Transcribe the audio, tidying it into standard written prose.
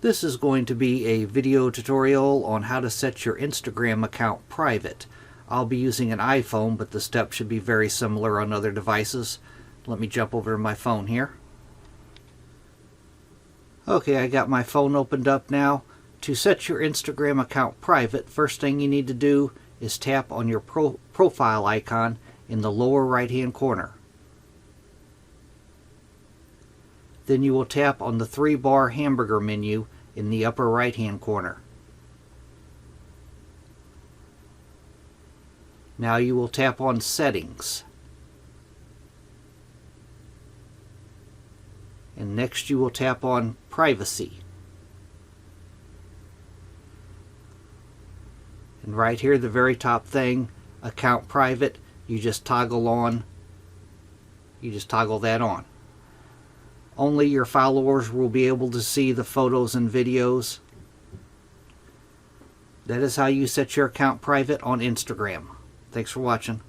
This is going to be a video tutorial on how to set your Instagram account private. I'll be using an iPhone, but the steps should be very similar on other devices. Let me jump over to my phone here. Okay, I got my phone opened up now. To set your Instagram account private, first thing you need to do is tap on your profile icon in the lower right hand corner. Then you will tap on the 3 Bar Hamburger Menu in the upper right hand corner. Now you will tap on Settings. And next you will tap on Privacy. And right here, the very top thing, Account Private, you just toggle that on. Only your followers will be able to see the photos and videos. That is how you set your account private on Instagram. Thanks for watching.